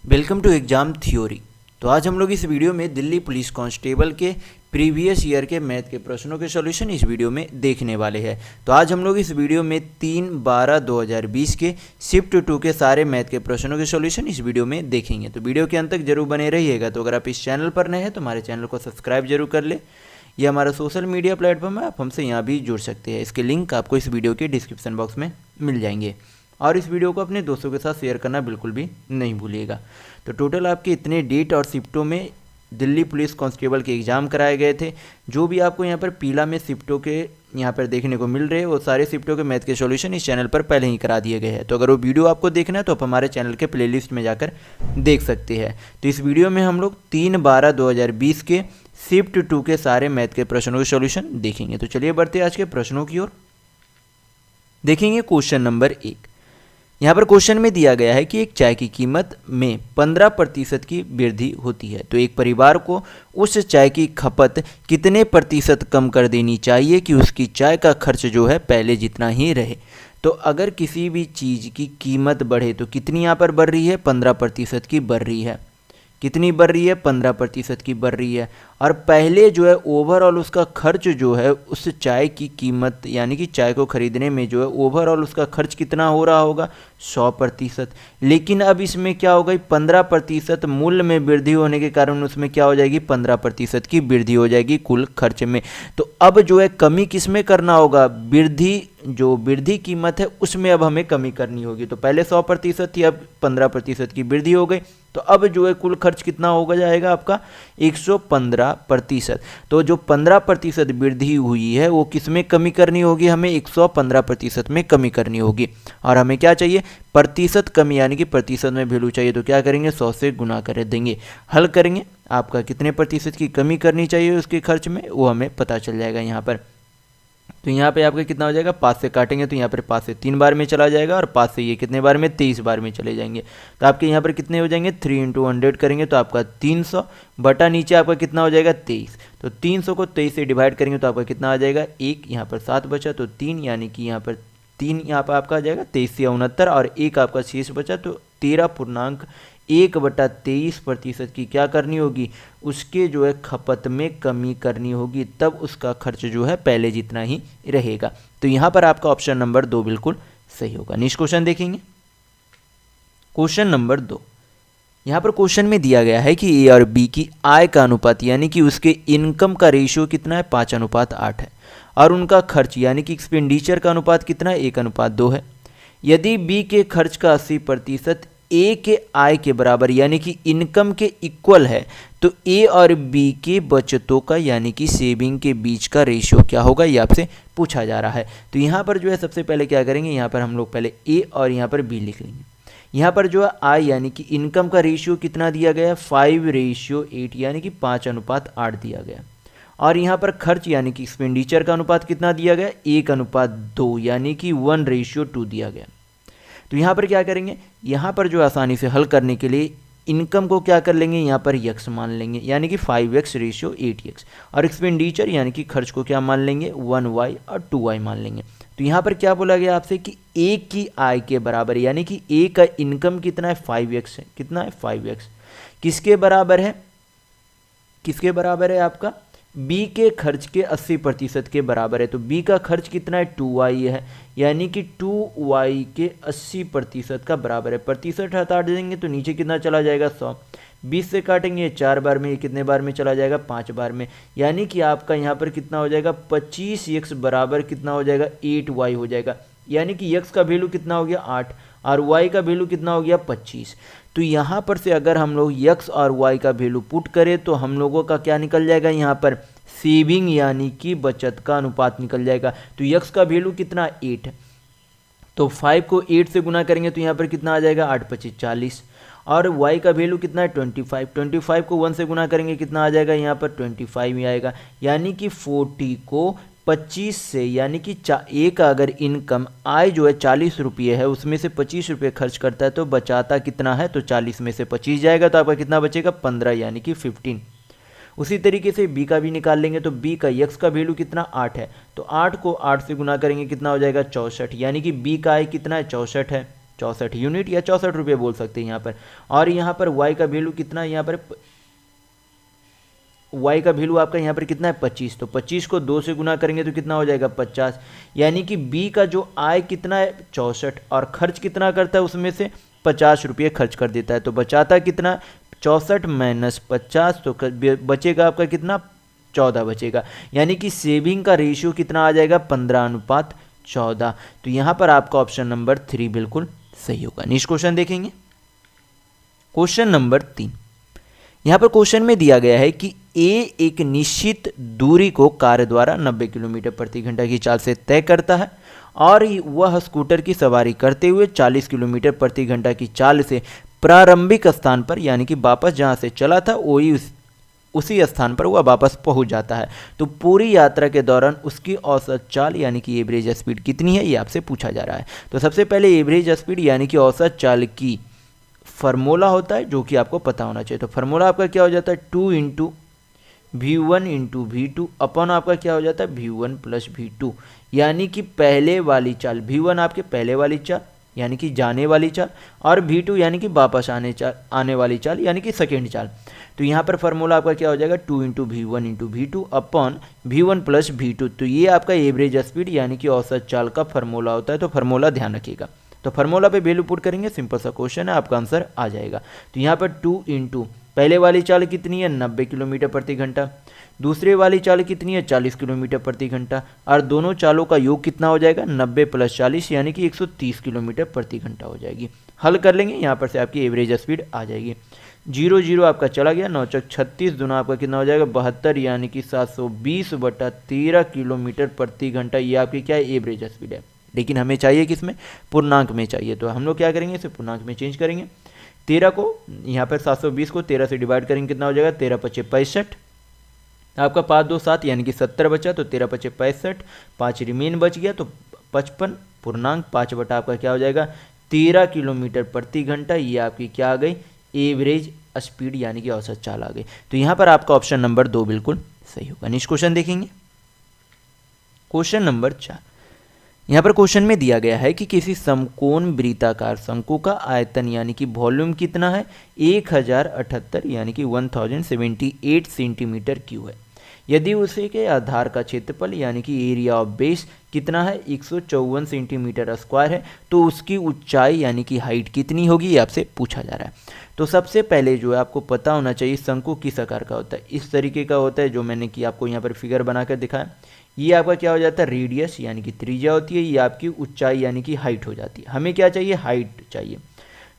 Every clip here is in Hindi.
Welcome to exam theory. तो आज हम लोग इस वीडियो में दिल्ली पुलिस कांस्टेबल के प्रीवियस ईयर के मैथ के प्रश्नों के सॉल्यूशन इस वीडियो में देखने वाले हैं। तो आज हम लोग इस वीडियो में 3/12/2020 के शिफ्ट 2 के सारे मैथ के प्रश्नों के सॉल्यूशन इस वीडियो में देखेंगे। तो वीडियो के अंत तक जरूर बने रहिएगा। तो अगर आप इस चैनल पर नए हैं तो हमारे चैनल को सब्सक्राइब जरूर कर ले। ये हमारा सोशल मीडिया प्लेटफॉर्म है, आप हमसे यहाँ भी जुड़ सकते हैं। इसके लिंक आपको इस वीडियो के डिस्क्रिप्शन बॉक्स में मिल जाएंगे। और इस वीडियो को अपने दोस्तों के साथ शेयर करना बिल्कुल भी नहीं भूलिएगा। तो टोटल आपके इतने डेट और शिफ्टों में दिल्ली पुलिस कांस्टेबल के एग्ज़ाम कराए गए थे। जो भी आपको यहाँ पर पीला में शिफ्टों के यहाँ पर देखने को मिल रहे हैं वो सारे शिफ्टों के मैथ के सॉल्यूशन इस चैनल पर पहले ही करा दिए गए हैं। तो अगर वो वीडियो आपको देखना है तो आप हमारे चैनल के प्लेलिस्ट में जाकर देख सकते हैं। तो इस वीडियो में हम लोग 3/12/2020 के शिफ्ट 2 के सारे मैथ के प्रश्नों के सॉल्यूशन देखेंगे। तो चलिए बढ़ते हैं आज के प्रश्नों की ओर। देखेंगे क्वेश्चन नंबर 1। यहाँ पर क्वेश्चन में दिया गया है कि एक चाय की कीमत में 15% की वृद्धि होती है, तो एक परिवार को उस चाय की खपत कितने प्रतिशत कम कर देनी चाहिए कि उसकी चाय का खर्च जो है पहले जितना ही रहे। तो अगर किसी भी चीज़ की कीमत बढ़े तो कितनी यहाँ पर बढ़ रही है, 15% की बढ़ रही है। कितनी बढ़ रही है, 15% की बढ़ रही है। और पहले जो है ओवरऑल उसका खर्च जो है उस चाय की कीमत यानी कि चाय को खरीदने में जो है ओवरऑल उसका खर्च कितना हो रहा होगा, 100%। लेकिन अब इसमें क्या हो गई, 15% मूल्य में वृद्धि होने के कारण उसमें क्या हो जाएगी, 15% की वृद्धि हो जाएगी कुल खर्च में। तो अब जो है कमी किस में करना होगा, वृद्धि जो वृद्धि कीमत है उसमें अब हमें कमी करनी होगी। तो पहले 100% थी, अब 15% की वृद्धि हो गई। तो अब जो है कुल खर्च कितना होगा जाएगा आपका 115%। तो जो 15% वृद्धि हुई है वो किस में कमी करनी होगी, हमें 115% में कमी करनी होगी। और हमें क्या चाहिए, प्रतिशत कमी यानी कि प्रतिशत में वैल्यू चाहिए। तो क्या करेंगे, 100 से गुना कर देंगे। हल करेंगे, आपका कितने प्रतिशत की कमी करनी चाहिए उसके खर्च में वो हमें पता चल जाएगा यहाँ पर। तो यहाँ पे आपका कितना हो जाएगा, 5 से काटेंगे तो यहाँ पर 5 से 3 बार में चला जाएगा और 5 से ये कितने बार में, 23 बार में चले जाएंगे। तो आपके यहाँ पर कितने हो जाएंगे, 3 × 100 करेंगे तो आपका 300 बटा नीचे आपका कितना हो जाएगा, 23। तो 300 को 23 से डिवाइड करेंगे तो आपका कितना आ जाएगा, 1 यहाँ पर 7 बचा तो 3 यानी कि यहाँ पर 3 यहाँ पर आपका आ जाएगा 23 से 69 और 1 आपका शेष बचा तो 13.1/23% की क्या करनी होगी, उसके जो है खपत में कमी करनी होगी, तब उसका खर्च जो है पहले जितना ही रहेगा। तो यहाँ पर आपका ऑप्शन नंबर 2 बिल्कुल सही होगा। नेक्स्ट क्वेश्चन देखेंगे, क्वेश्चन नंबर 2। यहाँ पर क्वेश्चन में दिया गया है कि ए और बी की आय का अनुपात यानी कि उसके इनकम का रेशियो कितना है, 5:8 है। और उनका खर्च यानी कि एक्सपेंडिचर का अनुपात कितना है, 1:2 है। यदि बी के खर्च का 80% ए के आय के बराबर यानी कि इनकम के इक्वल है तो ए और बी के बचतों का यानी कि सेविंग के बीच का रेशियो क्या होगा, ये आपसे पूछा जा रहा है। तो यहाँ पर जो है सबसे पहले क्या करेंगे, यहाँ पर हम लोग पहले ए और यहाँ पर बी लिख लेंगे। यहाँ पर जो है आय यानी कि इनकम का रेशियो कितना दिया गया है, 5:8 यानी कि 5:8 दिया गया। और यहाँ पर खर्च यानी कि एक्सपेंडिचर का अनुपात कितना दिया गया, 1:2 यानी कि 1:2 दिया गया। तो यहाँ पर क्या करेंगे, यहाँ पर जो आसानी से हल करने के लिए इनकम को क्या कर लेंगे, यहाँ पर x मान लेंगे यानी कि 5x/8x। और एक्सपेंडिचर यानी कि खर्च को क्या मान लेंगे, 1y और 2y मान लेंगे। तो यहाँ पर क्या बोला गया आपसे कि a की आय के बराबर यानी कि a का इनकम कितना है, 5x है। कितना है, 5x। किसके बराबर है, किसके बराबर है आपका, b के खर्च के 80% के बराबर है। तो b का खर्च कितना है, 2y है यानी कि 2y के 80% का बराबर है। प्रतिशत हटा देंगे तो नीचे कितना चला जाएगा, 100। 20 से काटेंगे 4 बार में, ये कितने बार में चला जाएगा, 5 बार में। यानी कि आपका यहाँ पर कितना हो जाएगा, 25x बराबर कितना हो जाएगा, 8y हो जाएगा। यानी कि x का वैल्यू कितना हो गया, 8 और y का वैल्यू कितना हो गया, 25। तो यहाँ पर से अगर हम लोग x और y का वैल्यू पुट करें तो हम लोगों का क्या निकल जाएगा, यहाँ पर सेविंग यानी कि बचत का अनुपात निकल जाएगा। तो x का वैल्यू कितना, 8 है। तो 5 को 8 से गुना करेंगे तो यहाँ पर कितना आ जाएगा, 8×5 = 40। और y का वैल्यू कितना है, 25। 25 को 1 से गुना करेंगे कितना आ जाएगा, यहाँ पर 25 ही आएगा। यानी कि 40 को 25 से यानी कि एक अगर इनकम आय जो है 40 रुपये है उसमें से 25 रुपये खर्च करता है तो बचाता कितना है, तो 40 में से 25 जाएगा तो आपका कितना बचेगा, 15 यानी कि 15। उसी तरीके से बी का भी निकाल लेंगे तो बी का x का वैल्यू कितना, 8 है। तो 8 को 8 से गुना करेंगे कितना हो जाएगा, 64। यानी कि बी का आय कितना है, 64 है। 64 यूनिट या 64 रुपये बोल सकते हैं यहाँ पर। और यहाँ पर y का वैल्यू कितना है, यहाँ पर y का वैल्यू आपका यहाँ पर कितना है 25, तो 25 को 2 से गुना करेंगे तो कितना हो जाएगा 50, यानी कि b का जो आय कितना है 64 और खर्च कितना करता है उसमें से 50 रुपये खर्च कर देता है, तो बचाता कितना 64 माइनस 50, तो बचेगा आपका कितना 14 बचेगा, यानी कि सेविंग का रेशियो कितना आ जाएगा 15:14। तो यहाँ पर आपका ऑप्शन नंबर 3 बिल्कुल सही होगा। नेक्स्ट क्वेश्चन देखेंगे, क्वेश्चन नंबर 3। यहाँ पर क्वेश्चन में दिया गया है कि ए एक निश्चित दूरी को कार द्वारा 90 किलोमीटर प्रति घंटा की चाल से तय करता है और वह स्कूटर की सवारी करते हुए 40 किलोमीटर प्रति घंटा की चाल से प्रारंभिक स्थान पर यानी कि वापस जहाँ से चला था वही उसी स्थान पर वह वापस पहुंच जाता है। तो पूरी यात्रा के दौरान उसकी औसत चाल यानी कि एवरेज स्पीड कितनी है, ये आपसे पूछा जा रहा है। तो सबसे पहले एवरेज स्पीड यानी कि औसत चाल की फार्मूला होता है जो कि आपको पता होना चाहिए। तो फार्मूला आपका क्या हो जाता है 2 इंटू V1 इंटू V2 अपन आपका क्या हो जाता है V1 प्लस V2, यानी कि पहले वाली चाल V1 आपके पहले वाली चाल यानी कि जाने वाली चाल और V2 यानी कि वापस आने वाली चाल यानी कि सेकेंड चाल। तो यहाँ पर फार्मूला आपका क्या हो जाएगा 2 इंटू V1 इंटू V2 अपन V1 प्लस V2। तो ये आपका एवरेज स्पीड यानी कि औसत चाल का फार्मूला होता है, तो फार्मूला ध्यान रखिएगा। तो फार्मूला पे वैल्यू पुट करेंगे, सिंपल सा क्वेश्चन है, आपका आंसर आ जाएगा। तो यहाँ पर 2 इंटू पहले वाली चाल कितनी है 90 किलोमीटर प्रति घंटा, दूसरे वाली चाल कितनी है 40 किलोमीटर प्रति घंटा और दोनों चालों का योग कितना हो जाएगा 90 प्लस 40 यानी कि 130 किलोमीटर प्रति घंटा हो जाएगी। हल कर लेंगे, यहाँ पर से आपकी एवरेज स्पीड आ जाएगी। 0 0 आपका चला गया, 9 चक 36, दोनों आपका कितना हो जाएगा 72 यानी कि 720/13 किलोमीटर प्रति घंटा। ये आपकी क्या है एवरेज स्पीड है, लेकिन हमें चाहिए किसमें पूर्णांक में चाहिए। तो हम लोग क्या करेंगे इसे पूर्णांक में चेंज करेंगे। 13 को यहाँ पर 720 को 13 से डिवाइड करेंगे, कितना हो जाएगा 13 × 5 = 65, आपका 5 2 7 यानी कि 70 बचा, तो 13 × 5 = 65, 5 रिमेन बच गया तो 55 पूर्णांक 5 बटा आपका क्या हो जाएगा 13 किलोमीटर प्रति घंटा। ये आपकी क्या आ गई एवरेज स्पीड यानी कि औसत चाल आ गई। तो यहाँ पर आपका ऑप्शन नंबर 2 बिल्कुल सही होगा। नेक्स्ट क्वेश्चन देखेंगे, क्वेश्चन नंबर 4। यहाँ पर क्वेश्चन में दिया गया है कि किसी समकोण वृत्ताकार शंकु का आयतन यानी कि वॉल्यूम कितना है 1078 यानी कि 1078 सेंटीमीटर क्यूब है। यदि उसे के आधार का क्षेत्रफल यानी कि एरिया ऑफ बेस कितना है 154 सेंटीमीटर स्क्वायर है, तो उसकी ऊंचाई यानी कि हाइट कितनी होगी, ये आपसे पूछा जा रहा है। तो सबसे पहले जो है आपको पता होना चाहिए शंकु किस आकार का होता है। इस तरीके का होता है जो मैंने कि आपको यहाँ पर फिगर बनाकर दिखाया। ये आपका क्या हो जाता है रेडियस यानी कि त्रिज्या होती है, ये आपकी ऊंचाई यानी कि हाइट हो जाती है। हमें क्या चाहिए हाइट चाहिए।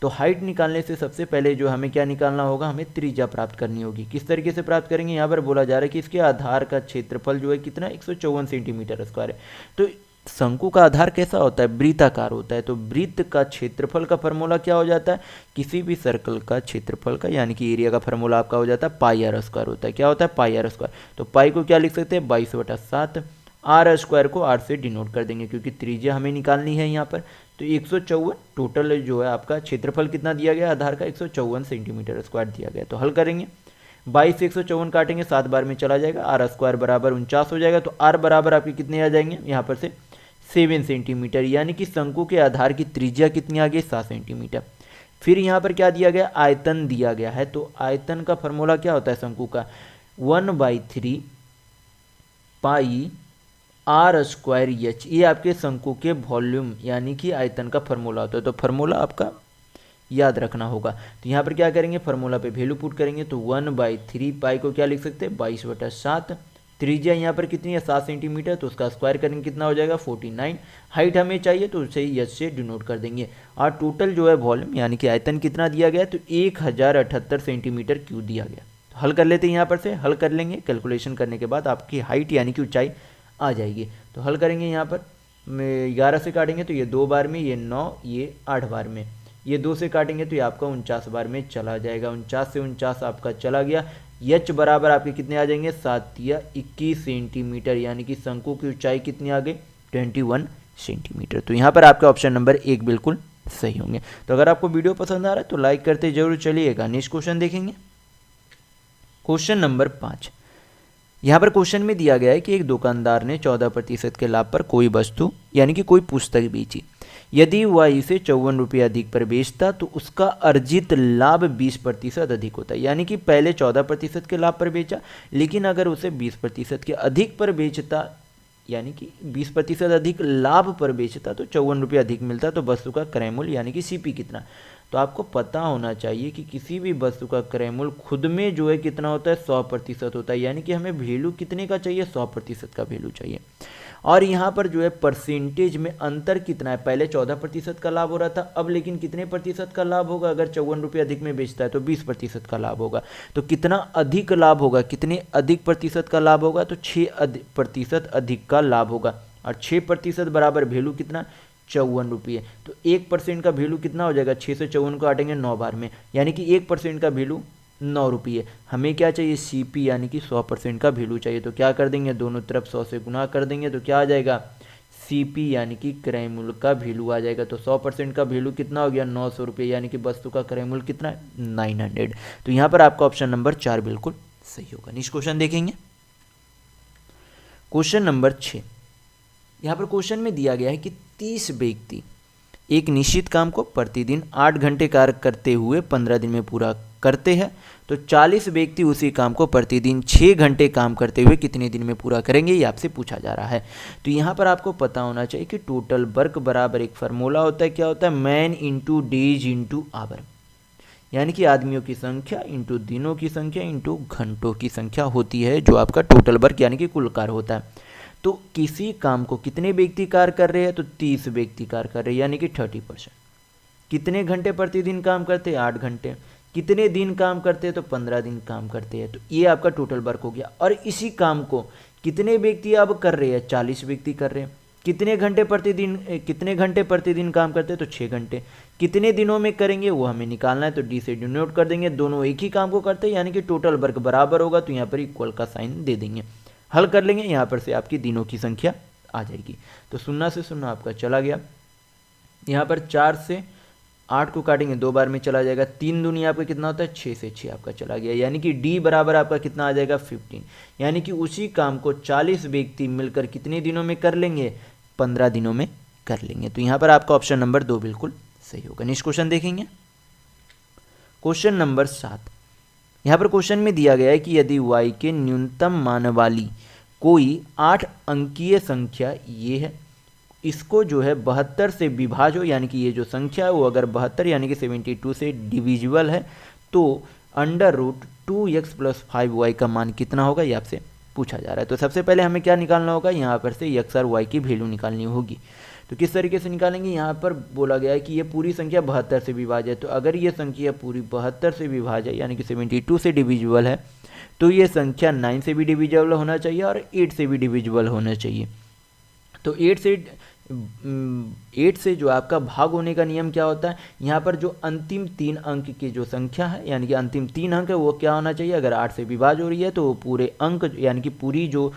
तो हाइट निकालने से सबसे पहले जो हमें क्या निकालना होगा, हमें त्रिज्या प्राप्त करनी होगी। किस तरीके से प्राप्त करेंगे, यहाँ पर बोला जा रहा है कि इसके आधार का क्षेत्रफल जो है कितना 154 सेंटीमीटर स्क्वायर है। तो शंकु का आधार कैसा होता है वृत्ताकार होता है। तो वृत्त का क्षेत्रफल का फॉर्मूला क्या हो जाता है, किसी भी सर्कल का क्षेत्रफल का यानी कि एरिया का फॉर्मूला आपका हो जाता है πr² होता है। क्या होता है πr²। तो पाई को क्या लिख सकते हैं 22/7, r² को 8 से डिनोट कर देंगे क्योंकि त्रिज्या हमें निकालनी है यहाँ पर। तो 154 टोटल जो है आपका क्षेत्रफल कितना दिया गया आधार का 154 सेंटीमीटर स्क्वायर दिया गया। तो हल करेंगे 22 से 154 काटेंगे 7 बार में चला जाएगा, r² बराबर 49 हो जाएगा। तो r बराबर आपके कितने आ जाएंगे यहाँ पर से 7 सेंटीमीटर, यानी कि शंकु के आधार की त्रिज्या कितनी आ गई 7 सेंटीमीटर। फिर यहाँ पर क्या दिया गया आयतन दिया गया है। तो आयतन का फॉर्मूला क्या होता है शंकु का 1/3 πr²h, ये आपके शंकु के वॉल्यूम यानी कि आयतन का फॉर्मूला होता है। तो फार्मूला आपका याद रखना होगा। तो यहाँ पर क्या करेंगे फार्मूला पे वैल्यू पुट करेंगे। तो 1/3 पाई को क्या लिख सकते हैं 22/7, त्रिज्या यहाँ पर कितनी है 7 सेंटीमीटर, तो उसका स्क्वायर करेंगे कितना हो जाएगा 49। हाइट हमें चाहिए तो उसे एच से डिनोट कर देंगे। और टोटल जो है वॉल्यूम यानी कि आयतन कितना दिया गया तो 1078 सेंटीमीटर क्यूब दिया गया। तो हल कर लेते हैं, यहाँ पर से हल कर लेंगे। कैलकुलेशन करने के बाद आपकी हाइट यानी कि ऊंचाई आ जाएगी। तो हल करेंगे यहाँ पर 11 से काटेंगे तो ये 2 बार में, ये 9, ये 8 बार में, ये 2 से काटेंगे तो ये आपका 49 बार में चला जाएगा। 49 से 49 आपका चला गया। एच बराबर आपके कितने आ जाएंगे 7 या 21 सेंटीमीटर, यानी कि शंकु की ऊंचाई कितनी आ गई 21 सेंटीमीटर। तो यहाँ पर आपका ऑप्शन नंबर 1 बिल्कुल सही होंगे। तो अगर आपको वीडियो पसंद आ रहा है तो लाइक करते जरूर चलिएगा। नेक्स्ट क्वेश्चन देखेंगे, क्वेश्चन नंबर 5। यहाँ पर क्वेश्चन में दिया गया है कि एक दुकानदार ने 14% के लाभ पर कोई वस्तु यानी कि कोई पुस्तक बेची। यदि वह इसे 54 रुपये अधिक पर बेचता तो उसका अर्जित लाभ 20% अधिक होता है। यानी कि पहले 14% के लाभ पर बेचा, लेकिन अगर उसे 20% के अधिक पर बेचता, यानी कि 20% अधिक लाभ पर बेचता तो 54 रुपये अधिक मिलता। तो वस्तु का क्रय मूल्य यानी कि सीपी कितना। तो आपको पता होना चाहिए कि किसी भी वस्तु का क्रय मूल्य खुद में जो है कितना होता है, 100% होता है। यानी कि हमें वैल्यू कितने का चाहिए, 100% का वैल्यू चाहिए। और यहाँ पर जो है परसेंटेज में अंतर कितना है, पहले 14% का लाभ हो रहा था, अब लेकिन कितने प्रतिशत का लाभ होगा, अगर 54 रुपये अधिक में बेचता है तो 20% का लाभ होगा। तो कितना अधिक लाभ होगा, कितने अधिक प्रतिशत का लाभ होगा, तो 6% अधिक का लाभ होगा। और 6% बराबर वैल्यू कितना, 54 रुपये। तो 1% का वैल्यू कितना हो जाएगा, 6 से 54 को काटेंगे 9 बार में, यानी कि 1% का वैल्यू 9 रुपये। हमें क्या चाहिए, सीपी यानी कि 100% का वैल्यू चाहिए। तो क्या कर देंगे, दोनों तरफ 100 से गुना कर देंगे, तो क्या आ जाएगा, सीपी यानी कि क्रय मूल्य का वैल्यू आ जाएगा। तो 100% का वैल्यू कितना हो गया, 900 रुपये, यानी कि वस्तु का क्रय मूल्य कितना है, 900। तो यहाँ पर आपका ऑप्शन नंबर 4 बिल्कुल सही होगा। नेक्स्ट क्वेश्चन देखेंगे, क्वेश्चन नंबर 6। यहाँ पर क्वेश्चन में दिया गया है कि 30 व्यक्ति एक निश्चित काम को प्रतिदिन 8 घंटे कार्य करते हुए 15 दिन में पूरा करते हैं, तो 40 व्यक्ति उसी काम को प्रतिदिन 6 घंटे काम करते हुए कितने दिन में पूरा करेंगे, ये आपसे पूछा जा रहा है। तो यहाँ पर आपको पता होना चाहिए कि टोटल वर्क बराबर एक फार्मूला होता है, क्या होता है, man into days into hour, यानी कि आदमियों की संख्या इंटू दिनों की संख्या इंटू घंटों की संख्या होती है, जो आपका टोटल वर्क यानी कि कुल कार्य होता है। तो किसी काम को कितने व्यक्ति कार्य कर रहे हैं, तो 30 व्यक्ति कार्य कर रहे हैं, यानी कि 30%। कितने घंटे प्रतिदिन काम करते हैं, 8 घंटे। कितने दिन काम करते हैं, तो 15 दिन काम करते हैं। तो ये आपका टोटल वर्क हो गया। और इसी काम को कितने व्यक्ति अब कर रहे हैं, 40 व्यक्ति कर रहे हैं। कितने घंटे प्रतिदिन काम करते हैं, तो 6 घंटे। कितने दिनों में करेंगे वो हमें निकालना है, तो डी से डिनोट कर देंगे, दोनों एक ही काम को करते हैं, यानी कि टोटल वर्क बराबर होगा। तो यहाँ पर इक्वल का साइन दे देंगे, हल कर लेंगे, यहाँ पर से आपकी दिनों की संख्या आ जाएगी। तो 0 से 0 आपका चला गया, यहाँ पर 4 से 8 को काटेंगे 2 बार में चला जाएगा, 3 दूनी आपका कितना होता है, 6 से 6 आपका चला गया, यानी कि डी बराबर आपका कितना आ जाएगा, 15। यानी कि उसी काम को 40 व्यक्ति मिलकर कितने दिनों में कर लेंगे, 15 दिनों में कर लेंगे। तो यहाँ पर आपका ऑप्शन नंबर 2 बिल्कुल सही होगा। नेक्स्ट क्वेश्चन देखेंगे, क्वेश्चन नंबर 7। यहाँ पर क्वेश्चन में दिया गया है कि यदि y के न्यूनतम मान वाली कोई 8 अंकीय संख्या ये है, इसको जो है 72 से विभाज्य हो, यानी कि ये जो संख्या है वो अगर 72 यानी कि 72 से डिविजिबल है, तो √2x + 5y का मान कितना होगा, ये आपसे पूछा जा रहा है। तो सबसे पहले हमें क्या निकालना होगा, यहाँ पर से x और y की वैल्यू निकालनी होगी। तो किस तरीके से निकालेंगे, यहाँ पर बोला गया है कि ये पूरी संख्या 72 से विभाज्य है। तो अगर ये संख्या पूरी 72 से विभाज्य यानी कि 72 से डिविजिबल है, तो ये संख्या 9 से भी डिविजिबल होना चाहिए और 8 से भी डिविजिबल होना चाहिए। तो 8 से जो आपका भाग होने का नियम क्या होता है, यहाँ पर जो अंतिम 3 अंक की जो संख्या है यानी कि अंतिम 3 अंक है वो क्या होना चाहिए, अगर 8 से विभाज्य हो रही है तो पूरे अंक यानी कि पूरी जो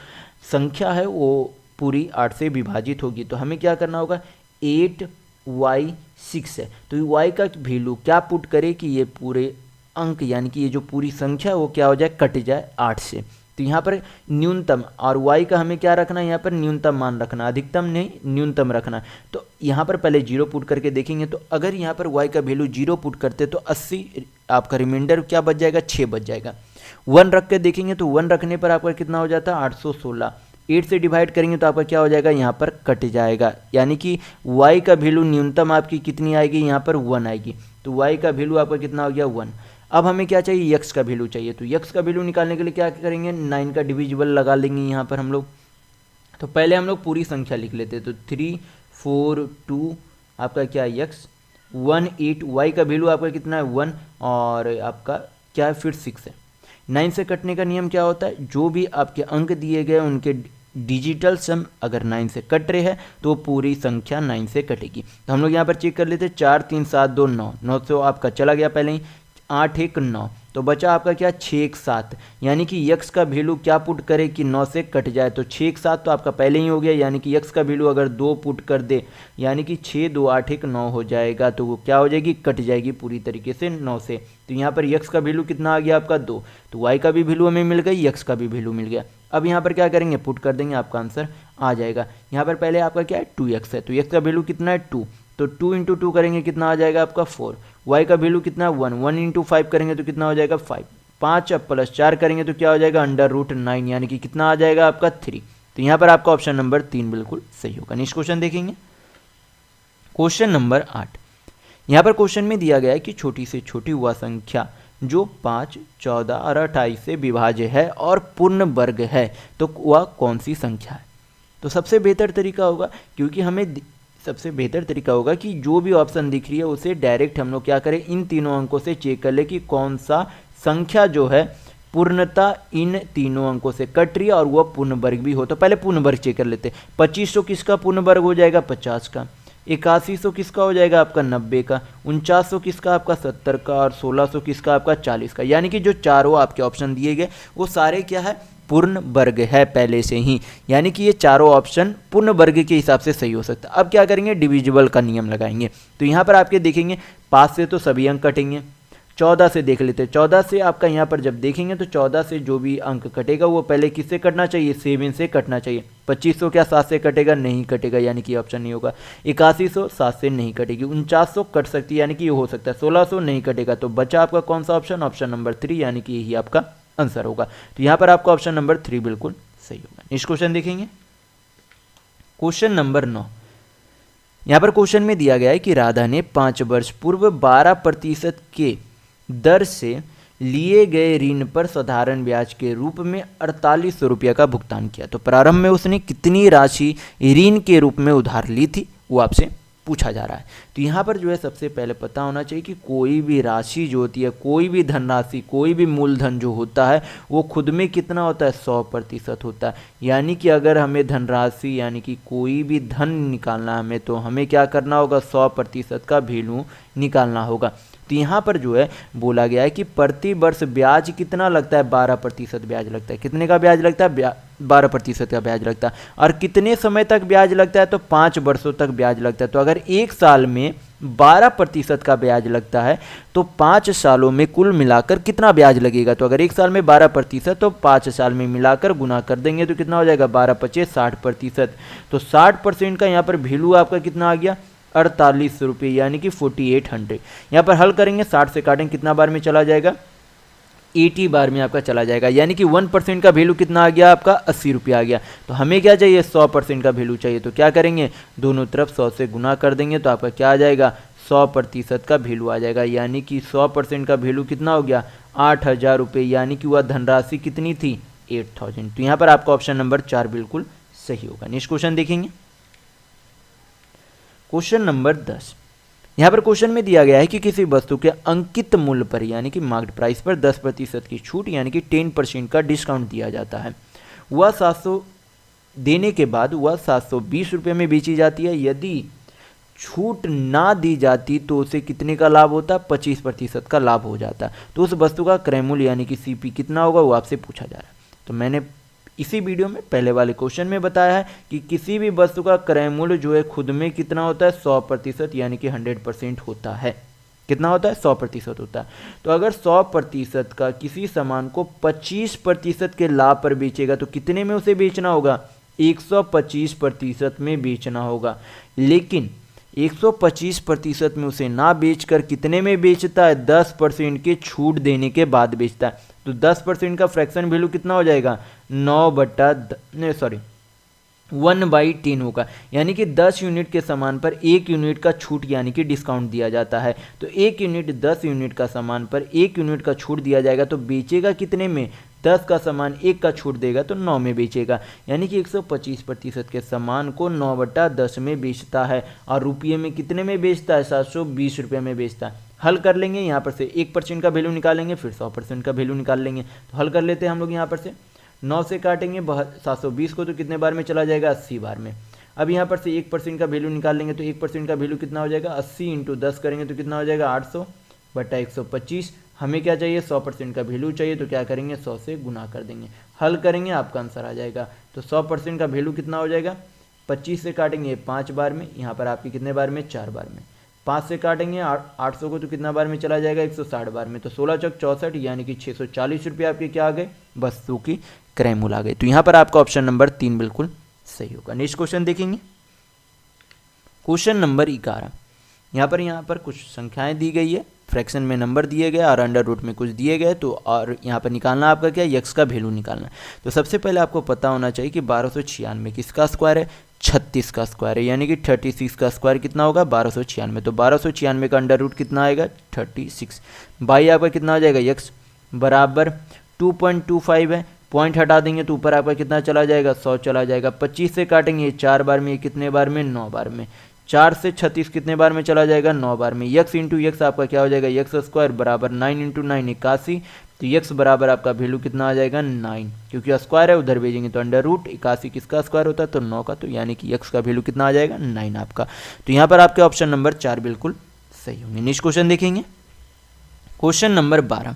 संख्या है वो पूरी 8 से विभाजित होगी। तो हमें क्या करना होगा, 8y6 है, तो y का वैल्यू क्या पुट करे कि ये पूरे अंक यानी कि ये जो पूरी संख्या है वो क्या हो जाए, कट जाए 8 से। तो यहाँ पर न्यूनतम और y का हमें क्या रखना है, यहाँ पर न्यूनतम मान रखना, अधिकतम नहीं न्यूनतम रखना। तो यहाँ पर पहले 0 पुट करके देखेंगे, तो अगर यहाँ पर y का वैल्यू 0 पुट करते तो 80 आपका रिमाइंडर क्या बच जाएगा, 6 बच जाएगा। 1 रख के देखेंगे तो 1 रखने पर आपका कितना हो जाता है, 816। 8 से डिवाइड करेंगे तो आपका क्या हो जाएगा, यहाँ पर कट जाएगा, यानी कि y का वैल्यू न्यूनतम आपकी कितनी आएगी, यहाँ पर 1 आएगी। तो y का वैल्यू आपका कितना हो गया, 1। अब हमें क्या चाहिए, x का वैल्यू चाहिए। तो x का वैल्यू निकालने के लिए क्या करेंगे, 9 का डिविजिबल लगा लेंगे यहाँ पर हम लोग। तो पहले हम लोग पूरी संख्या लिख लेते हैं, तो 3 4 2 आपका क्या है, x 1 8, y का वैल्यू आपका कितना है, 1 और आपका क्या है, फिर 6 है। 9 से कटने का नियम क्या होता है, जो भी आपके अंक दिए गए उनके डिजिटल सम अगर 9 से कट रहे हैं तो पूरी संख्या 9 से कटेगी। तो हम लोग यहाँ पर चेक कर लेते हैं, 4 3 7 2 9, 9 से आपका चला गया पहले ही, 8 1 9, तो बचा आपका क्या, 6 1 7, यानी कि x का वैल्यू क्या पुट करे कि 9 से कट जाए। तो 6 1 7 तो आपका पहले ही हो गया, यानी कि x का वैल्यू अगर 2 पुट कर दे यानी कि 6 2 8 1 9 हो जाएगा, तो वो क्या हो जाएगी, कट जाएगी पूरी तरीके से 9 से। तो यहाँ पर x का वैल्यू कितना आ गया आपका 2, तो y का भी वैल्यू हमें मिल गई, x का भी वैल्यू मिल गया। अब यहाँ पर क्या करेंगे, पुट कर देंगे, आपका आंसर आ जाएगा। यहाँ पर पहले आपका क्या है, 2x है, तो x का वैल्यू कितना है 2, तो 2 इंटू 2 करेंगे कितना आ जाएगा आपका 4, y का वैल्यू कितना 1, 1 इंटू 5 करेंगे तो कितना हो जाएगा 5, 5 अब प्लस 4 करेंगे तो क्या हो जाएगा √9 यानी कि कितना आ जाएगा आपका 3। तो यहाँ पर आपका ऑप्शन नंबर 3 बिल्कुल सही होगा। नेक्स्ट क्वेश्चन देखेंगे, क्वेश्चन नंबर 8। यहाँ पर क्वेश्चन में दिया गया है कि छोटी से छोटी वह संख्या जो 5, 14 और 28 से विभाज्य है और पूर्ण वर्ग है तो वह कौन सी संख्या है। तो सबसे बेहतर तरीका होगा, क्योंकि हमें सबसे बेहतर तरीका होगा कि जो भी ऑप्शन दिख रही है उसे डायरेक्ट हम लोग क्या करें, इन तीनों अंकों से चेक कर ले कि कौन सा संख्या जो है पूर्णता इन तीनों अंकों से कट रही है और वह पूर्ण वर्ग भी हो। तो पहले पूर्ण वर्ग चेक कर लेते हैं। 2500 किसका पूर्ण वर्ग हो जाएगा 50 का, 8100 किसका हो जाएगा आपका 90 का, 4900 किसका आपका 70 का और 1600 किसका आपका 40 का। यानी कि जो चारों आपके ऑप्शन दिए गए वो सारे क्या है पूर्ण वर्ग है पहले से ही, यानी कि ये चारों ऑप्शन पूर्ण वर्ग के हिसाब से सही हो सकता है। अब क्या करेंगे, डिविजिबल का नियम लगाएंगे। तो यहाँ पर आपके देखेंगे 5 से तो सभी अंक कटेंगे, 14 से देख लेते हैं। 14 से आपका यहाँ पर जब देखेंगे तो 14 से जो भी अंक कटेगा वो पहले किससे कटना चाहिए, 7 से कटना चाहिए। 2500 क्या 7 से कटेगा, नहीं कटेगा, यानी कि ऑप्शन नहीं होगा। 8100 7 से नहीं कटेगी, 4900 कट सकती है यानी कि ये हो सकता है। 1600 नहीं कटेगा, तो बचा आपका कौन सा ऑप्शन, ऑप्शन नंबर 3, यानी कि यही आपका आंसर होगा। तो यहाँ पर आपका ऑप्शन नंबर 3 बिल्कुल सही होगा। नेक्स्ट क्वेश्चन देखेंगे, क्वेश्चन नंबर 9। यहाँ पर क्वेश्चन में दिया गया है कि राधा ने 5 वर्ष पूर्व 12% के दर से लिए गए ऋण पर साधारण ब्याज के रूप में 4800 रुपया का भुगतान किया। तो प्रारंभ में उसने कितनी राशि ऋण के रूप में उधार ली थी वो आपसे पूछा जा रहा है। तो यहाँ पर जो है सबसे पहले पता होना चाहिए कि कोई भी राशि जो होती है, कोई भी धनराशि, कोई भी मूलधन जो होता है वो खुद में कितना होता है 100% होता है। यानी कि अगर हमें धनराशि यानी कि कोई भी धन निकालना हमें, तो हमें क्या करना होगा 100% का वैल्यू निकालना होगा। तो यहाँ पर जो है बोला गया है कि प्रति वर्ष ब्याज कितना लगता है 12% ब्याज लगता है। कितने का ब्याज लगता है 12% का ब्याज लगता है। और कितने समय तक ब्याज लगता है, तो 5 वर्षों तक ब्याज लगता है। तो अगर एक साल में 12% का ब्याज लगता है तो 5 सालों में कुल मिलाकर कितना ब्याज लगेगा। तो अगर एक साल में 12% तो 5 साल में मिलाकर गुना कर देंगे तो कितना हो जाएगा 12×5 60%। तो 60% का यहाँ पर वैल्यू आपका कितना आ गया 4800 रुपये, यानी कि 4800। यहाँ पर हल करेंगे 60 से काटेंगे कितना बार में चला जाएगा 80 बार में आपका चला जाएगा। यानी कि 1% का वैल्यू कितना आ गया आपका 80 रुपया आ गया। तो हमें क्या चाहिए 100% का वैल्यू चाहिए। तो क्या करेंगे दोनों तरफ 100 से गुना कर देंगे तो आपका क्या आ जाएगा 100% का वैल्यू आ जाएगा। यानी कि 100% का वैल्यू कितना हो गया 8000 रुपये, यानी कि वह धनराशि कितनी थी 8000। तो यहाँ पर आपका ऑप्शन नंबर 4 बिल्कुल सही होगा। नेक्स्ट क्वेश्चन देखेंगे, क्वेश्चन नंबर 10। यहाँ पर क्वेश्चन में दिया गया है कि किसी वस्तु के अंकित मूल्य पर यानी कि मार्केट प्राइस पर 10% की छूट यानी कि 10% का डिस्काउंट दिया जाता है। वह 700 देने के बाद वह 720 रुपये में बेची जाती है। यदि छूट ना दी जाती तो उसे कितने का लाभ होता 25% का लाभ हो जाता। तो उस वस्तु का क्रय मूल्य यानी कि CP कितना होगा वो आपसे पूछा जा रहा है। तो मैंने इसी वीडियो में पहले वाले क्वेश्चन में बताया है कि किसी भी वस्तु का क्रय मूल्य जो है खुद में कितना होता है 100% यानी कि 100% होता है। कितना होता है 100% होता है। तो अगर 100% का किसी सामान को 25% के लाभ पर बेचेगा तो कितने में उसे बेचना होगा 125% में बेचना होगा। लेकिन 125% में उसे ना बेचकर कितने में बेचता है 10% के छूट देने के बाद बेचता है। तो 10% का फ्रैक्शन वैल्यू कितना हो जाएगा 1/10 होगा। यानी कि 10 यूनिट के सामान पर 1 यूनिट का छूट यानी कि डिस्काउंट दिया जाता है। तो 1 यूनिट 10 यूनिट का सामान पर 1 यूनिट का छूट दिया जाएगा तो बेचेगा कितने में 10 का सामान 1 का छूट देगा तो 9 में बेचेगा। यानी कि 125% के सामान को 9/10 में बेचता है और रुपये में कितने में बेचता है 720 रुपये में बेचता है। हल कर लेंगे, यहाँ पर से 1% का वैल्यू निकालेंगे फिर 100% का वैल्यू निकाल लेंगे। तो हल कर लेते हैं हम लोग। यहाँ पर से 9 से काटेंगे 720 को तो कितने बार में चला जाएगा 80 बार में। अब यहाँ पर से 1% का वैल्यू निकाल लेंगे तो 1% का वैल्यू कितना हो जाएगा 80 × 10 करेंगे तो कितना हो जाएगा 800/125। हमें क्या चाहिए 100% का वैल्यू चाहिए तो क्या करेंगे 100 से गुना कर देंगे। हल करेंगे आपका आंसर आ जाएगा। तो 100% का वैल्यू कितना हो जाएगा 25 से काटेंगे 5 बार में, यहाँ पर आपकी कितने बार में 4 बार में। 5 से काटेंगे 800 को तो कितना बार में चला जाएगा 160 बार में। तो 16 चौक 64 यानी कि 640 रुपये आपके क्या आ गए वस्तु की क्रय मूल्य आ गए। तो यहाँ पर आपका ऑप्शन नंबर 3 बिल्कुल सही होगा। नेक्स्ट क्वेश्चन देखेंगे, क्वेश्चन नंबर 11। यहाँ पर कुछ संख्याएं दी गई है, फ्रैक्शन में नंबर दिए गए और अंडर रूट में कुछ दिए गए, तो और यहाँ पर निकालना आपका क्या है, यक्स का वैल्यू निकालना है। तो सबसे पहले आपको पता होना चाहिए कि 1296 किसका स्क्वायर है, 36 का स्क्वायर है, यानी कि 36 का स्क्वायर कितना होगा 1296। तो 1296 का अंडर रूट कितना आएगा 36, बाई आपका कितना हो जाएगा यक्स बराबर 2.25 है, पॉइंट हटा देंगे तो ऊपर आपका कितना चला जाएगा 100 चला जाएगा, 25 से काटेंगे 4 बार में, कितने बार में 9 बार में, 4 से 36 कितने बार में चला जाएगा 9 बार में, यक्स इंटू यक्स आपका क्या हो जाएगा यक्स स्क्वायर बराबर 9 इंटू 9 81, तो यक्स बराबर आपका वैल्यू कितना आ जाएगा 9, क्योंकि स्क्वायर है उधर भेजेंगे तो अंडर रूट 81 किसका स्क्वायर होता है तो 9 का, तो यानी कि यक्स का वैल्यू कितना आ जाएगा 9 आपका। तो यहाँ पर आपके ऑप्शन नंबर 4 बिल्कुल सही होंगे। नेक्स्ट क्वेश्चन देखेंगे, क्वेश्चन नंबर 12।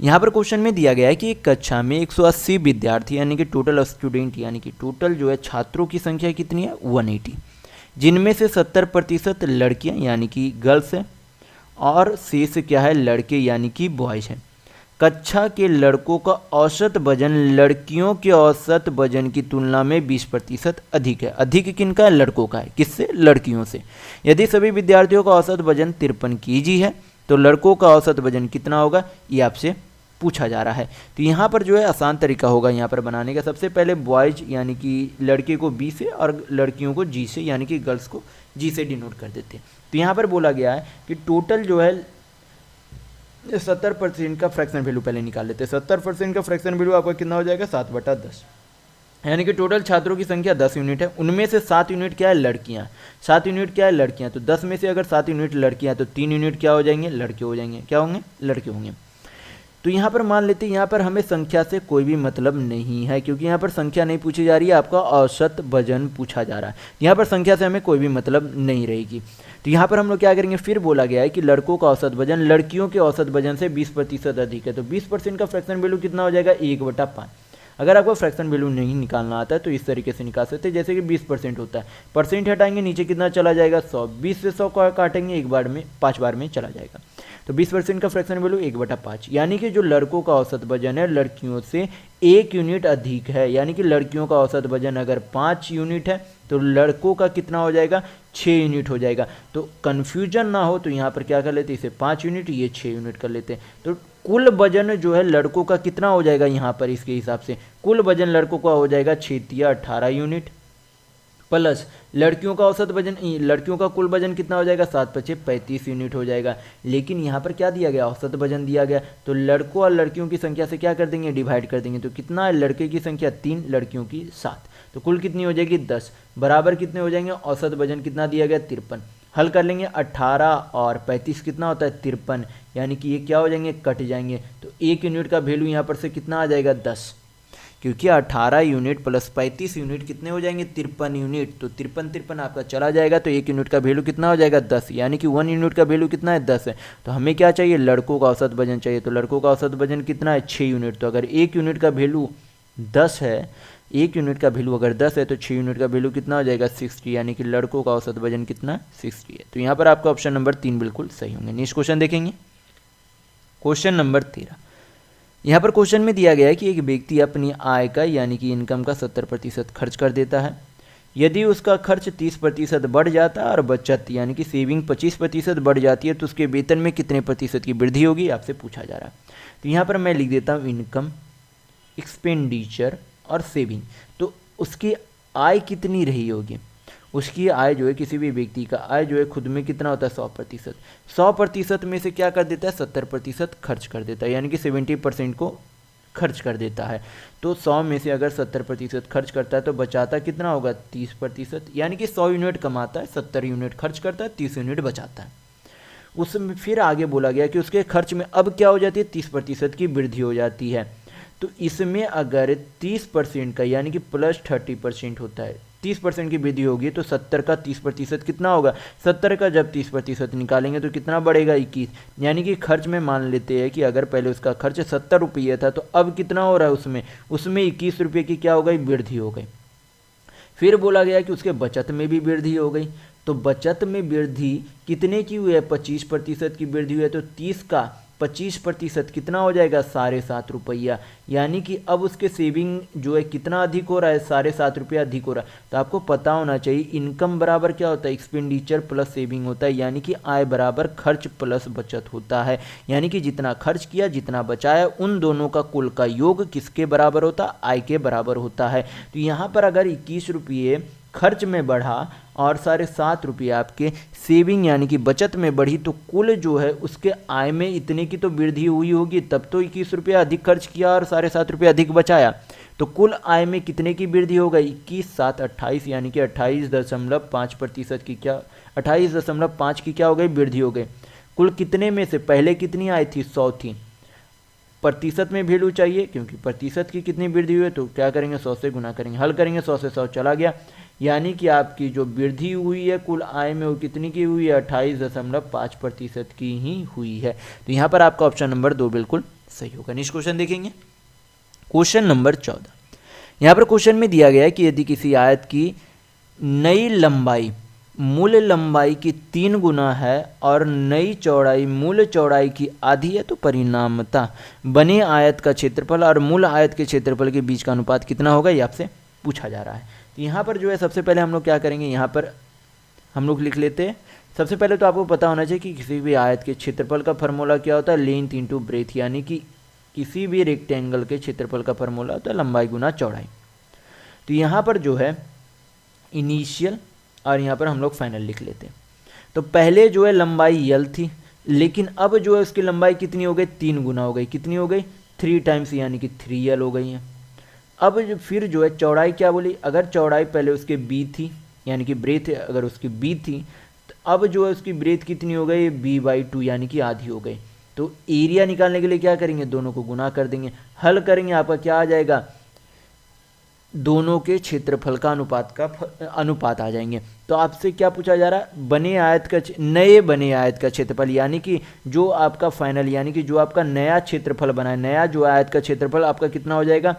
यहाँ पर क्वेश्चन में दिया गया है कि एक कक्षा में 180 विद्यार्थी यानी कि टोटल स्टूडेंट यानी कि टोटल जो है छात्रों की संख्या कितनी है 180, जिनमें से 70% लड़कियां यानी कि गर्ल्स हैं और शेष क्या है लड़के यानी कि बॉयज हैं। कक्षा के लड़कों का औसत वजन लड़कियों के औसत वजन की तुलना में 20% अधिक है। अधिक किनका है लड़कों का है, किससे लड़कियों से। यदि सभी विद्यार्थियों का औसत वजन 53 kg है तो लड़कों का औसत वजन कितना होगा, ये आपसे पूछा जा रहा है। तो यहाँ पर जो है आसान तरीका होगा यहाँ पर बनाने का। सबसे पहले बॉयज यानी कि लड़के को बी से और लड़कियों को जी से यानी कि गर्ल्स को जी से डिनोट कर देते हैं। तो यहाँ पर बोला गया है कि टोटल जो है 70% का फ्रैक्शन वैल्यू पहले निकाल लेते हैं। 70% का फ्रैक्शन वैल्यू आपका कितना हो जाएगा 7/10, यानी कि टोटल छात्रों की संख्या 10 यूनिट है, उनमें से 7 यूनिट क्या है लड़कियां, 7 यूनिट क्या है लड़कियां। तो 10 में से अगर 7 यूनिट लड़कियां तो 3 यूनिट क्या हो जाएंगे लड़के हो जाएंगे, क्या होंगे लड़के होंगे। तो यहाँ पर मान लेते हैं यहाँ पर हमें संख्या से कोई भी मतलब नहीं है, क्योंकि यहाँ पर संख्या नहीं पूछी जा रही है, आपका औसत वजन पूछा जा रहा है। यहाँ पर संख्या से हमें कोई भी मतलब नहीं रहेगी। तो यहाँ पर हम लोग क्या करेंगे, फिर बोला गया है कि लड़कों का औसत वजन लड़कियों के औसत वजन से 20% अधिक है। तो 20% का फ्रैक्शन वैल्यू कितना हो जाएगा 1/5। अगर आपको फ्रैक्शन वैल्यू नहीं निकालना आता है तो इस तरीके से निकाल सकते हैं, जैसे कि 20% होता है, परसेंट हटाएंगे नीचे कितना चला जाएगा 100, 20 से 100 काटेंगे एक बार में 5 बार में चला जाएगा। तो 20% का फ्रैक्शन वैल्यू 1/5, यानी कि जो लड़कों का औसत वजन है लड़कियों से 1 यूनिट अधिक है, यानी कि लड़कियों का औसत वजन अगर 5 यूनिट है तो लड़कों का कितना हो जाएगा 6 यूनिट हो जाएगा। तो कन्फ्यूजन ना हो तो यहाँ पर क्या कर लेते हैं, इसे 5 यूनिट ये 6 यूनिट कर लेते हैं। तो कुल वजन जो है लड़कों का कितना हो जाएगा यहाँ पर, इसके हिसाब से कुल वजन लड़कों का हो जाएगा 6 × 18 यूनिट, प्लस लड़कियों का औसत वजन लड़कियों का कुल वजन कितना हो जाएगा 7 × 5 = 35 यूनिट हो जाएगा। लेकिन यहाँ पर क्या दिया गया औसत वजन दिया गया, तो लड़कों और लड़कियों की संख्या से क्या कर देंगे डिवाइड कर देंगे। तो कितना है लड़के की संख्या 3 लड़कियों की 7, तो कुल कितनी हो जाएगी 10, बराबर कितने हो जाएंगे औसत वजन कितना दिया गया 53। हल कर लेंगे 18 और 35 कितना होता है 53, यानी कि ये क्या हो जाएंगे कट जाएंगे। तो 1 यूनिट का वैल्यू यहाँ पर से कितना आ जाएगा 10, क्योंकि 18 यूनिट प्लस 35 यूनिट कितने हो जाएंगे 53 यूनिट। तो 53 आपका चला जाएगा, तो 1 यूनिट का वैल्यू कितना हो जाएगा 10, यानी कि 1 यूनिट का वैल्यू कितना है 10 है। तो हमें क्या चाहिए लड़कों का औसत वजन चाहिए, तो लड़कों का औसत वजन कितना है 6 यूनिट। तो अगर 1 यूनिट का वैल्यू 10 है, 1 यूनिट का वैल्यू अगर 10 है तो 6 यूनिट का वैल्यू कितना हो जाएगा 60, यानी कि लड़कों का औसत वजन कितना 60 है। तो यहाँ पर आपका ऑप्शन नंबर 3 बिल्कुल सही होंगे। नेक्स्ट क्वेश्चन देखेंगे, क्वेश्चन नंबर 13। यहाँ पर क्वेश्चन में दिया गया है कि एक व्यक्ति अपनी आय का यानी कि इनकम का 70% खर्च कर देता है। यदि उसका खर्च 30% बढ़ जाता है और बचत यानी कि सेविंग 25% बढ़ जाती है तो उसके वेतन में कितने प्रतिशत की वृद्धि होगी, आपसे पूछा जा रहा है। तो यहाँ पर मैं लिख देता हूँ इनकम, एक्सपेंडिचर और सेविंग। तो उसकी आय कितनी रही होगी, उसकी आय जो है किसी भी व्यक्ति का आय जो है खुद में कितना होता है 100%। 100% में से क्या कर देता है 70% खर्च कर देता है, यानी कि 70% को खर्च कर देता है। तो 100 में से अगर 70% खर्च करता है तो बचाता कितना होगा 30%, यानी कि 100 यूनिट कमाता है 70 यूनिट खर्च करता है 30 यूनिट बचाता है। उसमें फिर आगे बोला गया कि उसके खर्च में अब क्या हो जाती है 30% की वृद्धि हो जाती है। तो इसमें अगर 30% का यानी कि प्लस 30% होता है, 30% की वृद्धि होगी तो 70 का 30% कितना होगा, 70 का जब 30% निकालेंगे तो कितना बढ़ेगा 21, यानी कि खर्च में मान लेते हैं कि अगर पहले उसका खर्च 70 रुपये था तो अब कितना हो रहा है उसमें 21 रुपये की क्या हो गई वृद्धि हो गई। फिर बोला गया कि उसके बचत में भी वृद्धि हो गई। तो बचत में वृद्धि कितने की हुई है 25% की वृद्धि हुई है। तो 30 का 25% कितना हो जाएगा 7.5 रुपया, यानी कि अब उसके सेविंग जो है कितना अधिक हो रहा है 7.5 रुपया अधिक हो रहा है। तो आपको पता होना चाहिए इनकम बराबर क्या होता है एक्सपेंडिचर प्लस सेविंग होता है, यानी कि आय बराबर खर्च प्लस बचत होता है। यानी कि जितना खर्च किया जितना बचाया उन दोनों का कुल का योग किसके बराबर होता है, आय के बराबर होता है। तो यहाँ पर अगर 21 रुपये खर्च में बढ़ा और 7.5 रुपये आपके सेविंग यानी कि बचत में बढ़ी, तो कुल जो है उसके आय में इतने की तो वृद्धि हुई होगी, तब तो 21 रुपये अधिक खर्च किया और 7.5 रुपये अधिक बचाया, तो कुल आय में कितने की वृद्धि होगा 21 7 28, यानी कि 28.5% की क्या 28.5 की क्या हो गई वृद्धि हो गई। कुल कितने में से पहले कितनी आई थी 100 थी, प्रतिशत में वैल्यू चाहिए क्योंकि प्रतिशत की कितनी वृद्धि हुई है तो क्या करेंगे 100 से गुना करेंगे, हल करेंगे 100 से 100 चला गया, यानी कि आपकी जो वृद्धि हुई है कुल आय में वो कितनी की हुई है 28.5% की ही हुई है। तो यहाँ पर आपका ऑप्शन नंबर 2 बिल्कुल सही होगा। नेक्स्ट क्वेश्चन देखेंगे, क्वेश्चन नंबर 14। यहाँ पर क्वेश्चन में दिया गया है कि यदि किसी आयत की नई लंबाई मूल लंबाई की 3 गुना है और नई चौड़ाई मूल चौड़ाई की आधी है, तो परिणामतः बने आयत का क्षेत्रफल और मूल आयत के क्षेत्रफल के बीच का अनुपात कितना होगा, ये आपसे पूछा जा रहा है। तो यहाँ पर जो है सबसे पहले हम लोग क्या करेंगे, यहाँ पर हम लोग लिख लेते हैं। सबसे पहले तो आपको पता होना चाहिए कि किसी भी आयत के क्षेत्रफल का फॉर्मूला क्या होता है, लेंथ इंटू ब्रेथ, यानी कि किसी भी रेक्टेंगल के क्षेत्रफल का फॉर्मूला होता है लंबाई गुना चौड़ाई। तो यहाँ पर जो है इनिशियल और यहाँ पर हम लोग फाइनल लिख लेते हैं। तो पहले जो है लंबाई यल थी, लेकिन अब जो है उसकी लंबाई कितनी हो गई 3 गुना हो गई, कितनी हो गई 3 टाइम्स, यानी कि 3 यल हो गई है। अब फिर जो है चौड़ाई क्या बोली, अगर चौड़ाई पहले उसके बी थी यानी कि ब्रेथ अगर उसकी बी थी, तो अब जो है उसकी ब्रेथ कितनी हो गई b/2 यानी कि आधी हो गई। तो एरिया निकालने के लिए क्या करेंगे, दोनों को गुना कर देंगे, हल करेंगे, आपका क्या आ जाएगा दोनों के क्षेत्रफल का अनुपात आ जाएंगे। तो आपसे क्या पूछा जा रहा है, बने आयत का नए बने आयत का क्षेत्रफल, यानी कि जो आपका फाइनल यानी कि जो आपका नया क्षेत्रफल बना है, नया जो आयत का क्षेत्रफल आपका कितना हो जाएगा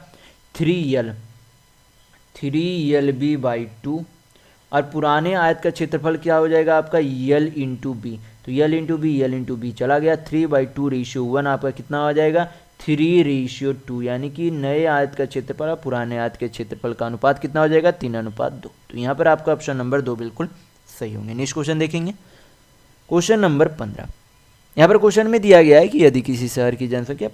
3LB/2 और पुराने आयत का क्षेत्रफल क्या हो जाएगा आपका L इंटू बी। तो L इंटू बी चला गया, 3/2:1 आपका कितना हो जाएगा 3:2, यानी कि नए आयत का क्षेत्रफल और पुराने आयत के क्षेत्रफल का अनुपात कितना हो जाएगा 3:2। तो यहाँ पर आपका ऑप्शन नंबर 2 बिल्कुल सही होंगे। नेक्स्ट क्वेश्चन देखेंगे, क्वेश्चन नंबर 15। यहाँ पर क्वेश्चन में दिया गया है कि यदि किसी शहर की जनसंख्या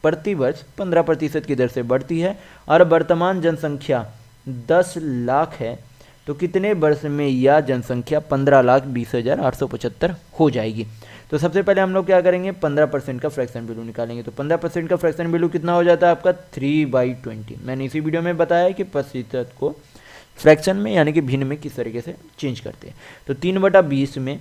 प्रति वर्ष 15% की दर से बढ़ती है और वर्तमान जनसंख्या 10 लाख है, तो कितने वर्ष में यह जनसंख्या 15,20,875 हो जाएगी। तो सबसे पहले हम लोग क्या करेंगे 15% का फ्रैक्शन वैल्यू निकालेंगे। तो 15% का फ्रैक्शन वैल्यू कितना हो जाता है आपका 3/20। मैंने इसी वीडियो में बताया कि प्रतिशत को फ्रैक्शन में यानी कि भिन्न में किस तरीके से चेंज करते हैं। तो 3/20 में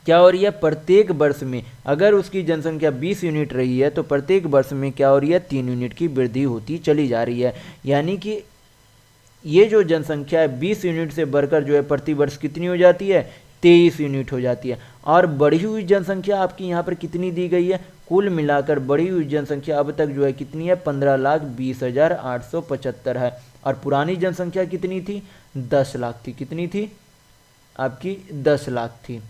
क्या हो रही है, प्रत्येक वर्ष में अगर उसकी जनसंख्या 20 यूनिट रही है तो प्रत्येक वर्ष में क्या हो रही है 3 यूनिट की वृद्धि होती चली जा रही है, यानी कि ये जो जनसंख्या है 20 यूनिट से बढ़कर जो है प्रति वर्ष कितनी हो जाती है 23 यूनिट हो जाती है। और बढ़ी हुई जनसंख्या आपकी यहाँ पर कितनी दी गई है, कुल मिलाकर बढ़ी हुई जनसंख्या अब तक जो है कितनी है 15,20,875 है, और पुरानी जनसंख्या कितनी थी 10 लाख थी, कितनी थी आपकी 10 लाख थी।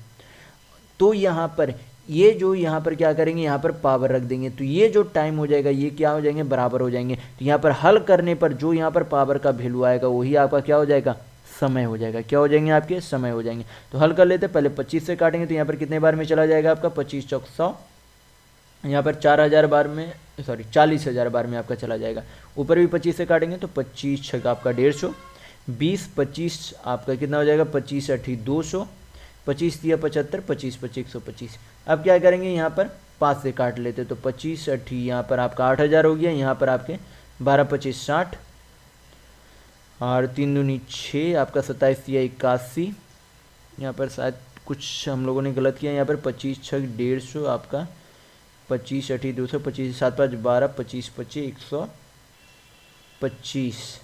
तो यहाँ पर ये जो यहाँ पर क्या करेंगे यहाँ पर पावर रख देंगे, तो ये जो टाइम हो जाएगा ये क्या हो जाएंगे बराबर हो जाएंगे। तो यहाँ पर हल करने पर जो यहाँ पर पावर का वैल्यू आएगा वही आपका क्या हो जाएगा समय हो जाएगा, क्या हो जाएंगे आपके समय हो जाएंगे। तो हल कर लेते, पहले 25 से काटेंगे तो यहाँ पर कितने बार में चला जाएगा आपका 25 चौक 100, यहाँ पर 4,000 बार में 40,000 बार में आपका चला जाएगा। ऊपर भी 25 से काटेंगे तो 25 छक आपका 150, 20-25 आपका कितना हो जाएगा 25-8 200, 25-3 75, 25-25 125। अब क्या करेंगे यहाँ पर 5 से काट लेते, तो 25-8 यहाँ पर आपका 8,000 हो गया, यहाँ पर आपके 12-25 60 और 3 दूनी 6 आपका 27-81, यहाँ पर शायद कुछ हम लोगों ने गलत किया, यहाँ पर 25 छक 150 आपका 25-8 200, 25-7 12, 25-25 125,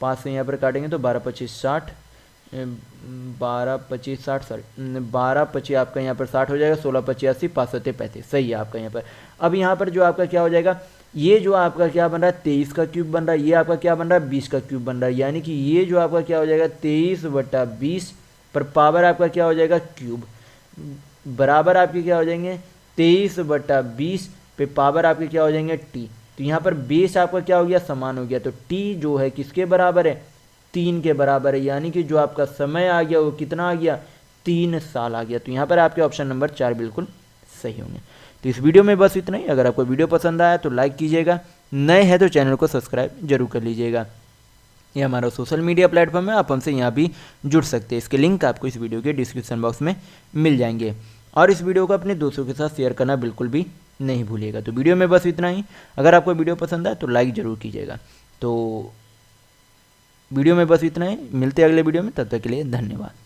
5 से यहाँ पर काटेंगे तो 12-25 60, 12-25 60 सॉरी 12-25 आपका यहाँ पर 60 हो जाएगा, 16-25 80, 5-35 सही है आपका यहाँ पर। अब यहाँ पर जो आपका क्या हो जाएगा, ये जो आपका क्या बन रहा है 23 का क्यूब बन रहा है, ये आपका क्या बन रहा है 20 का क्यूब बन रहा है, यानी कि ये जो आपका क्या हो जाएगा 23/20 पर पावर आपका क्या हो जाएगा क्यूब, बराबर आपके क्या हो जाएंगे 23/20 पे पावर आपके क्या हो जाएंगे टी। तो यहाँ पर बेस आपका क्या हो गया समान हो गया, तो टी जो है किसके बराबर है 3 के बराबर है, यानी कि जो आपका समय आ गया वो कितना आ गया 3 साल आ गया। तो यहाँ पर आपके ऑप्शन नंबर 4 बिल्कुल सही होंगे। तो इस वीडियो में बस इतना ही। अगर आपको वीडियो पसंद आया तो लाइक कीजिएगा, नए हैं तो चैनल को सब्सक्राइब जरूर कर लीजिएगा। ये हमारा सोशल मीडिया प्लेटफॉर्म है, आप हमसे यहाँ भी जुड़ सकते हैं। इसके लिंक आपको इस वीडियो के डिस्क्रिप्शन बॉक्स में मिल जाएंगे। और इस वीडियो को अपने दोस्तों के साथ शेयर करना बिल्कुल भी नहीं भूलिएगा। तो वीडियो में बस इतना ही। अगर आपको वीडियो पसंद आए तो लाइक ज़रूर कीजिएगा। तो वीडियो में बस इतना ही, मिलते हैं अगले वीडियो में, तब तक के लिए धन्यवाद।